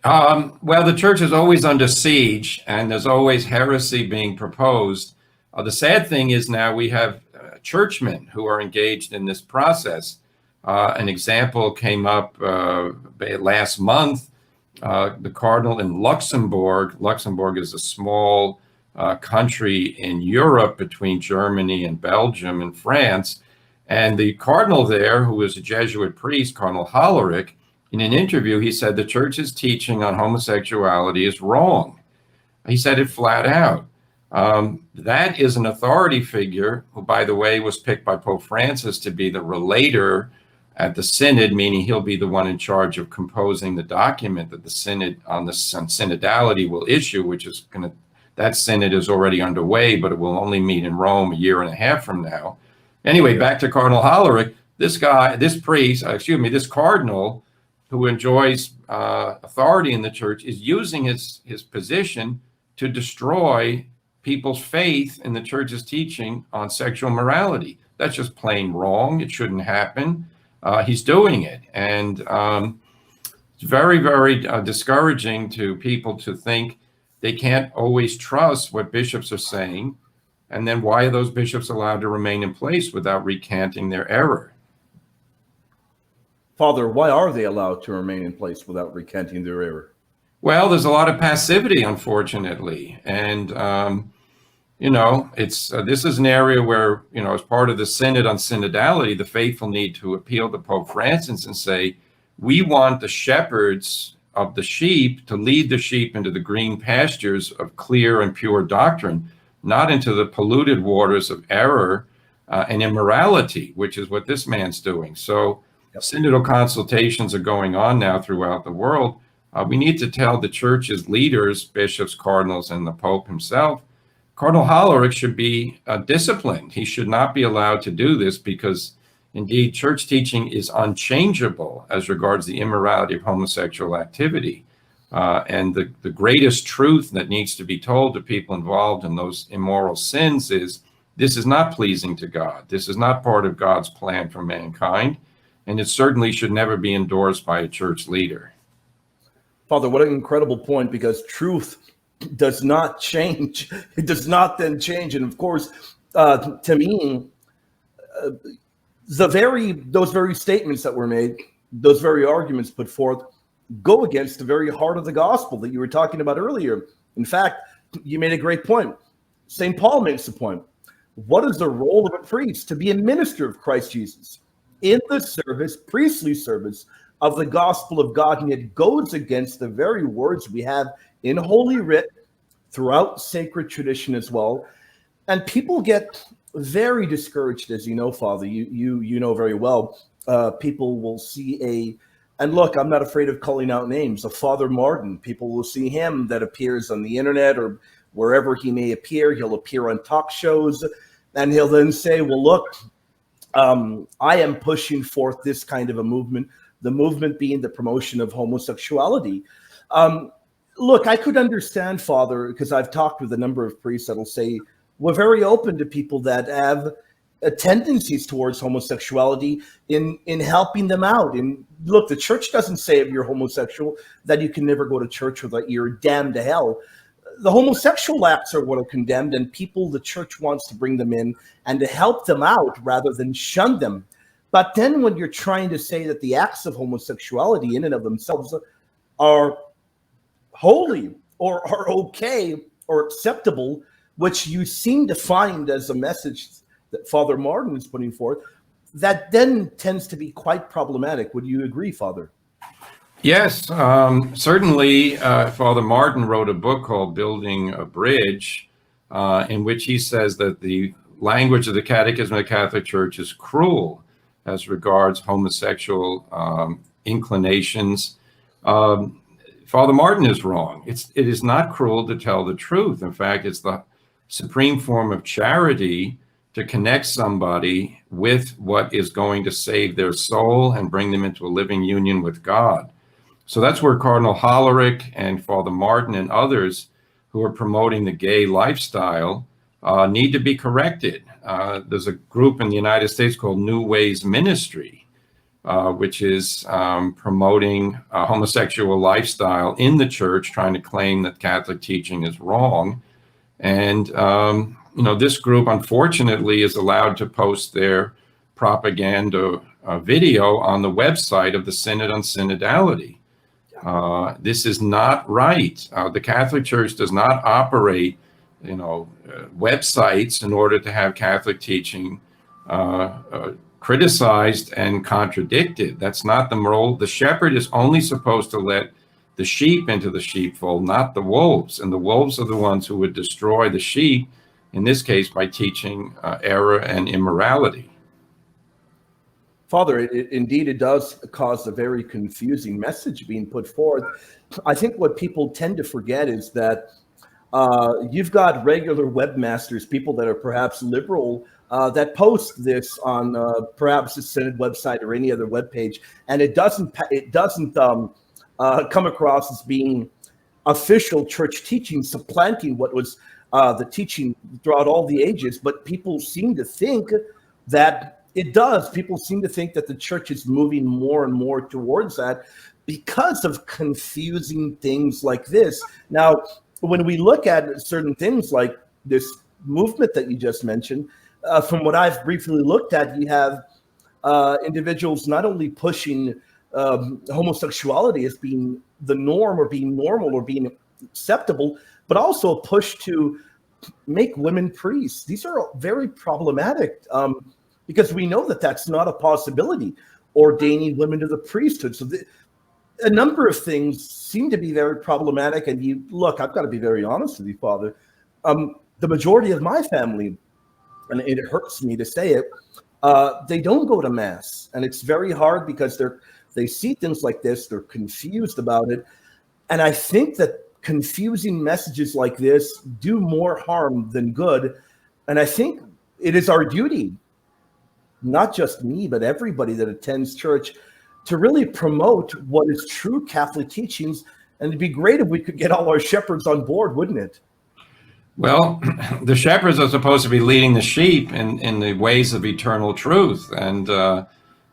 Well, the church is always under siege, and there's always heresy being proposed. The sad thing is now we have churchmen who are engaged in this process. An example came up last month. The cardinal in Luxembourg. Luxembourg is a small country in Europe between Germany and Belgium and France. And the cardinal there, who was a Jesuit priest, Cardinal Hollerich, in an interview, he said the church's teaching on homosexuality is wrong. He said it flat out. That is an authority figure who, by the way, was picked by Pope Francis to be the relator at the synod, meaning he'll be the one in charge of composing the document that the synod on synodality will issue, which is going to, that synod is already underway, but it will only meet in Rome a year and a half from now. Anyway, back to Cardinal Hollerich. This cardinal who enjoys authority in the church is using his position to destroy people's faith in the church's teaching on sexual morality. That's just plain wrong. It shouldn't happen. He's doing it. And it's very, very discouraging to people to think they can't always trust what bishops are saying. And then why are those bishops allowed to remain in place without recanting their error? Father, why are they allowed to remain in place without recanting their error? Well, there's a lot of passivity, unfortunately. And, this is an area where, as part of the synod on synodality, the faithful need to appeal to Pope Francis and say, we want the shepherds of the sheep to lead the sheep into the green pastures of clear and pure doctrine, not into the polluted waters of error and immorality, which is what this man's doing. So synodal consultations are going on now throughout the world. We need to tell the church's leaders, bishops, cardinals, and the Pope himself, Cardinal Hollerich should be disciplined. He should not be allowed to do this because, indeed, church teaching is unchangeable as regards the immorality of homosexual activity. And the greatest truth that needs to be told to people involved in those immoral sins is this is not pleasing to God. This is not part of God's plan for mankind. And it certainly should never be endorsed by a church leader. Father, what an incredible point, because truth does not change. It does not then change. And of course, to me, those very statements that were made, those very arguments put forth, go against the very heart of the gospel that you were talking about earlier. In fact, you made a great point. St. Paul makes the point. What is the role of a priest? To be a minister of Christ Jesus in the service, priestly service of the gospel of God, and it goes against the very words we have in Holy Writ throughout sacred tradition as well. And people get very discouraged, as you know, Father. You know very well. People will see and look, I'm not afraid of calling out names, a Father Martin. People will see him that appears on the internet or wherever he may appear. He'll appear on talk shows, and he'll then say, well, look, I am pushing forth this kind of a movement, the movement being the promotion of homosexuality. Look, I could understand, Father, because I've talked with a number of priests that'll say, we're very open to people that have tendencies towards homosexuality in helping them out. And look, the church doesn't say if you're homosexual that you can never go to church or that you're damned to hell. The homosexual acts are what are condemned, and the church wants to bring them in and to help them out rather than shun them. But then when you're trying to say that the acts of homosexuality in and of themselves are holy or are okay or acceptable, which you seem to find as a message that Father Martin is putting forth, that then tends to be quite problematic. Would you agree, Father? Yes, certainly. Father Martin wrote a book called Building a Bridge, in which he says that the language of the Catechism of the Catholic Church is cruel as regards homosexual inclinations. Father Martin is wrong. It is not cruel to tell the truth. In fact, it's the supreme form of charity to connect somebody with what is going to save their soul and bring them into a living union with God. So that's where Cardinal Hollerich and Father Martin and others who are promoting the gay lifestyle need to be corrected. There's a group in the United States called New Ways Ministry, which is promoting a homosexual lifestyle in the church, trying to claim that Catholic teaching is wrong. And, this group, unfortunately, is allowed to post their propaganda video on the website of the Synod on Synodality. This is not right. The Catholic Church does not operate, websites in order to have Catholic teaching criticized and contradicted. That's not the role. The shepherd is only supposed to let the sheep into the sheepfold, not the wolves. And the wolves are the ones who would destroy the sheep, in this case, by teaching error and immorality. Father, indeed, it does cause a very confusing message being put forth. I think what people tend to forget is that you've got regular webmasters, people that are perhaps liberal, that post this on perhaps the Synod website or any other webpage, and it doesn't come across as being official church teaching, supplanting what was the teaching throughout all the ages. But people seem to think that it does. People seem to think that the church is moving more and more towards that because of confusing things like this. Now, when we look at certain things like this movement that you just mentioned, from what I've briefly looked at, you have individuals not only pushing homosexuality as being the norm or being normal or being acceptable, but also a push to make women priests. These are very problematic because we know that that's not a possibility, ordaining women to the priesthood. So a number of things seem to be very problematic. And I've got to be very honest with you, Father. The majority of my family, and it hurts me to say it, they don't go to Mass. And it's very hard because they see things like this, they're confused about it. And I think that confusing messages like this do more harm than good. And I think it is our duty, not just me, but everybody that attends church, to really promote what is true Catholic teachings. And it'd be great if we could get all our shepherds on board, wouldn't it? Well, the shepherds are supposed to be leading the sheep in the ways of eternal truth. And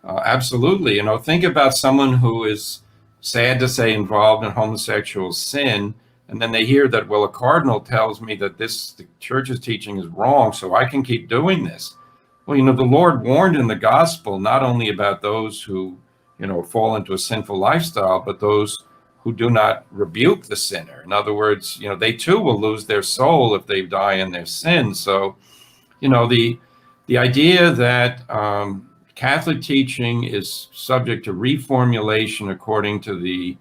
absolutely, think about someone who is, sad to say, involved in homosexual sin, and then they hear that, well, a cardinal tells me that the church's teaching is wrong, so I can keep doing this. Well, the Lord warned in the gospel not only about those who, fall into a sinful lifestyle, but those who do not rebuke the sinner. In other words, they too will lose their soul if they die in their sin. So, the idea that Catholic teaching is subject to reformulation according to the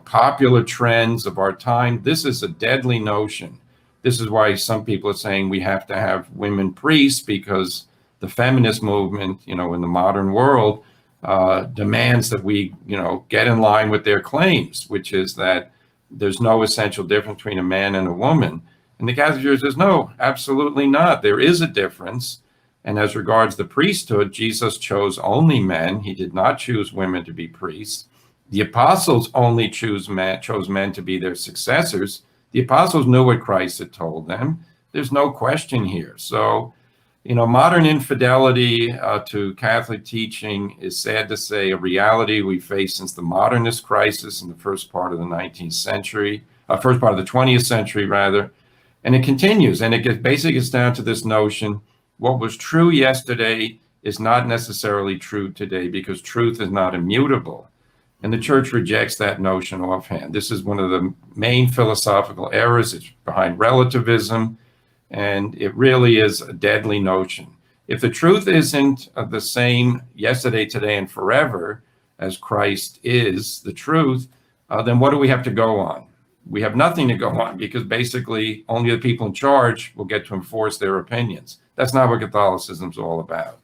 popular trends of our time, this is a deadly notion. This is why some people are saying we have to have women priests, because the feminist movement, in the modern world, demands that we, get in line with their claims, which is that there's no essential difference between a man and a woman. And the Catholic Church says, no, absolutely not. There is a difference. And as regards the priesthood, Jesus chose only men. He did not choose women to be priests. The apostles only chose men to be their successors. The apostles knew what Christ had told them. There's no question here. So, modern infidelity to Catholic teaching is, sad to say, a reality we face since the modernist crisis in the first part of the 19th century, first part of the 20th century, rather. And it continues. And it basically gets down to this notion: what was true yesterday is not necessarily true today, because truth is not immutable. And the church rejects that notion offhand. This is one of the main philosophical errors. It's behind relativism, and it really is a deadly notion. If the truth isn't the same yesterday, today, and forever as Christ is the truth, then what do we have to go on? We have nothing to go on, because basically only the people in charge will get to enforce their opinions. That's not what Catholicism is all about.